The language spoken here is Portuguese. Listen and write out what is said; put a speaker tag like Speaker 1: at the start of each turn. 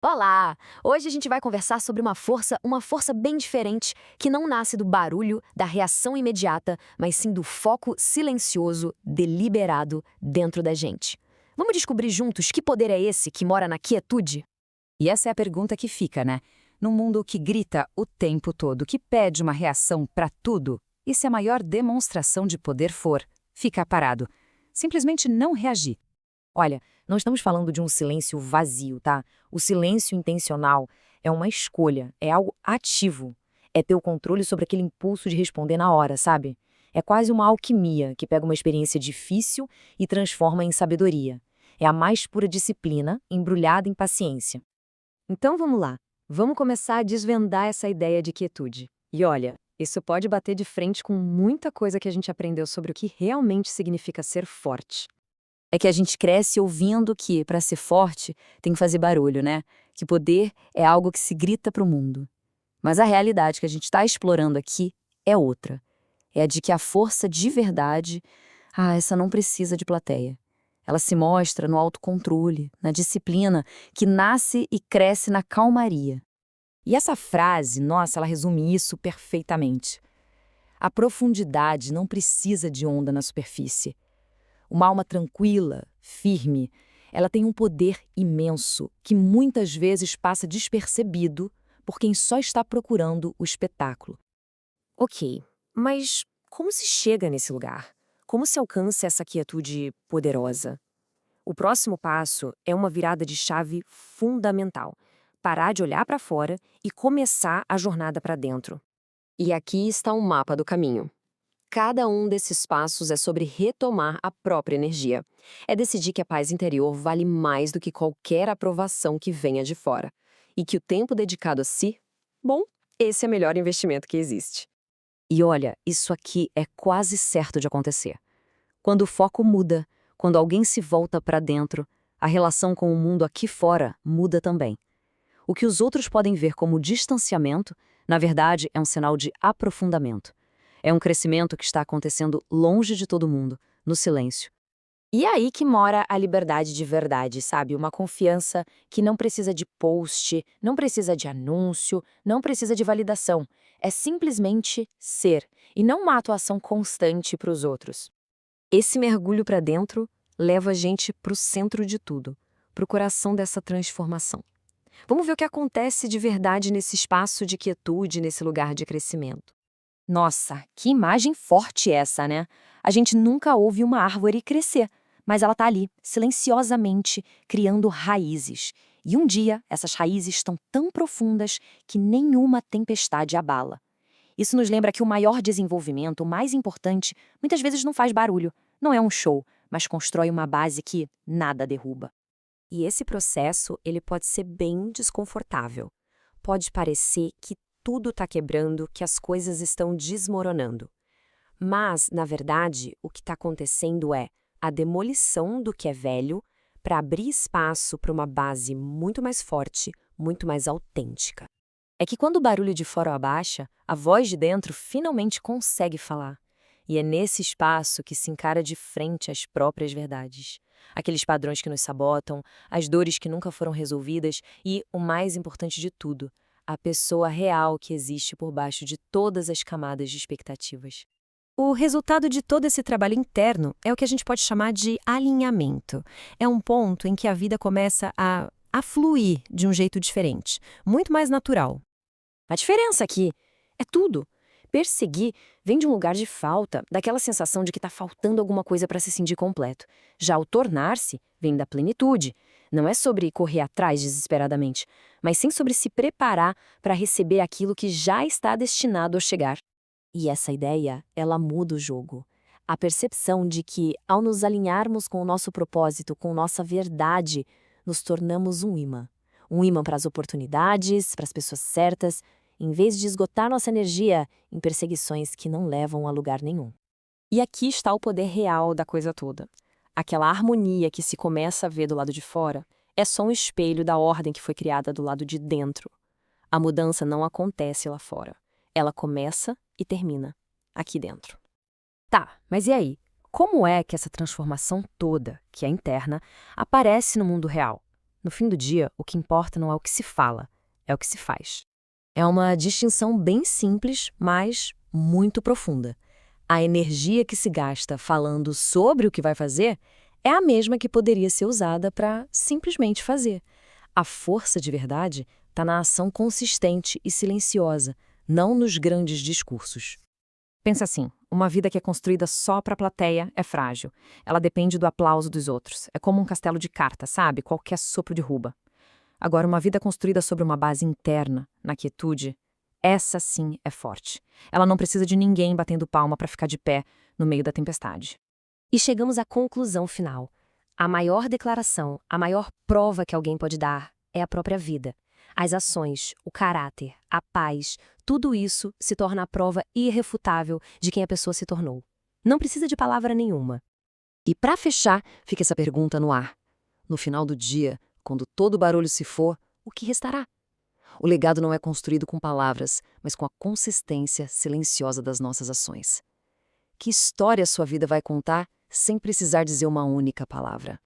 Speaker 1: Olá! Hoje a gente vai conversar sobre uma força bem diferente, que não nasce do barulho, da reação imediata, mas sim do foco silencioso, deliberado dentro da gente. Vamos descobrir juntos que poder é esse que mora na quietude?
Speaker 2: E essa é a pergunta que fica, né? Num mundo que grita o tempo todo, que pede uma reação para tudo, e se a maior demonstração de poder for ficar parado, simplesmente não reagir?
Speaker 3: Olha, não estamos falando de um silêncio vazio, tá? O silêncio intencional é uma escolha, é algo ativo. É ter o controle sobre aquele impulso de responder na hora, sabe? É quase uma alquimia que pega uma experiência difícil e transforma em sabedoria. É a mais pura disciplina, embrulhada em paciência.
Speaker 1: Então vamos lá. Vamos começar a desvendar essa ideia de quietude. E olha, isso pode bater de frente com muita coisa que a gente aprendeu sobre o que realmente significa ser forte.
Speaker 2: É que a gente cresce ouvindo que, para ser forte, tem que fazer barulho, né? Que poder é algo que se grita para o mundo. Mas a realidade que a gente está explorando aqui é outra. É a de que a força de verdade, essa não precisa de plateia. Ela se mostra no autocontrole, na disciplina, que nasce e cresce na calmaria.
Speaker 3: E essa frase, nossa, ela resume isso perfeitamente. A profundidade não precisa de onda na superfície. Uma alma tranquila, firme, ela tem um poder imenso que muitas vezes passa despercebido por quem só está procurando o espetáculo. Ok, mas como se chega nesse lugar? Como se alcança essa quietude poderosa? O próximo passo é uma virada de chave fundamental. Parar de olhar para fora e começar a jornada para dentro.
Speaker 1: E aqui está um mapa do caminho. Cada um desses passos é sobre retomar a própria energia. É decidir que a paz interior vale mais do que qualquer aprovação que venha de fora. E que o tempo dedicado a si, bom, esse é o melhor investimento que existe.
Speaker 3: E olha, isso aqui é quase certo de acontecer. Quando o foco muda, quando alguém se volta para dentro, a relação com o mundo aqui fora muda também. O que os outros podem ver como distanciamento, na verdade, é um sinal de aprofundamento. É um crescimento que está acontecendo longe de todo mundo, no silêncio. E é aí que mora a liberdade de verdade, sabe? Uma confiança que não precisa de post, não precisa de anúncio, não precisa de validação. É simplesmente ser, e não uma atuação constante para os outros. Esse mergulho para dentro leva a gente para o centro de tudo, para o coração dessa transformação. Vamos ver o que acontece de verdade nesse espaço de quietude, nesse lugar de crescimento. Nossa, que imagem forte essa, né? A gente nunca ouve uma árvore crescer, mas ela está ali, silenciosamente, criando raízes. E um dia, essas raízes estão tão profundas que nenhuma tempestade abala. Isso nos lembra que o maior desenvolvimento, o mais importante, muitas vezes não faz barulho, não é um show, mas constrói uma base que nada derruba. E esse processo, ele pode ser bem desconfortável. Pode parecer que tudo está quebrando, que as coisas estão desmoronando. Mas, na verdade, o que está acontecendo é a demolição do que é velho para abrir espaço para uma base muito mais forte, muito mais autêntica. É que quando o barulho de fora abaixa, a voz de dentro finalmente consegue falar. E é nesse espaço que se encara de frente às próprias verdades. Aqueles padrões que nos sabotam, as dores que nunca foram resolvidas e, o mais importante de tudo, a pessoa real que existe por baixo de todas as camadas de expectativas. O resultado de todo esse trabalho interno é o que a gente pode chamar de alinhamento. É um ponto em que a vida começa a fluir de um jeito diferente, muito mais natural. A diferença aqui é tudo. Perseguir vem de um lugar de falta, daquela sensação de que está faltando alguma coisa para se sentir completo. Já o tornar-se vem da plenitude. Não é sobre correr atrás desesperadamente, mas sim sobre se preparar para receber aquilo que já está destinado a chegar. E essa ideia, ela muda o jogo. A percepção de que, ao nos alinharmos com o nosso propósito, com nossa verdade, nos tornamos um imã. Um imã para as oportunidades, para as pessoas certas, em vez de esgotar nossa energia em perseguições que não levam a lugar nenhum. E aqui está o poder real da coisa toda. Aquela harmonia que se começa a ver do lado de fora é só um espelho da ordem que foi criada do lado de dentro. A mudança não acontece lá fora. Ela começa e termina aqui dentro. Tá, mas e aí? Como é que essa transformação toda, que é interna, aparece no mundo real? No fim do dia, o que importa não é o que se fala, é o que se faz. É uma distinção bem simples, mas muito profunda. A energia que se gasta falando sobre o que vai fazer é a mesma que poderia ser usada para simplesmente fazer. A força de verdade está na ação consistente e silenciosa, não nos grandes discursos. Pensa assim, uma vida que é construída só para a plateia é frágil. Ela depende do aplauso dos outros. É como um castelo de cartas, sabe? Qualquer sopro derruba. Agora, uma vida construída sobre uma base interna, na quietude, essa sim é forte. Ela não precisa de ninguém batendo palma para ficar de pé no meio da tempestade.
Speaker 1: E chegamos à conclusão final. A maior declaração, a maior prova que alguém pode dar é a própria vida. As ações, o caráter, a paz, tudo isso se torna a prova irrefutável de quem a pessoa se tornou. Não precisa de palavra nenhuma.
Speaker 3: E para fechar, fica essa pergunta no ar. No final do dia, quando todo o barulho se for, o que restará? O legado não é construído com palavras, mas com a consistência silenciosa das nossas ações. Que história sua vida vai contar sem precisar dizer uma única palavra?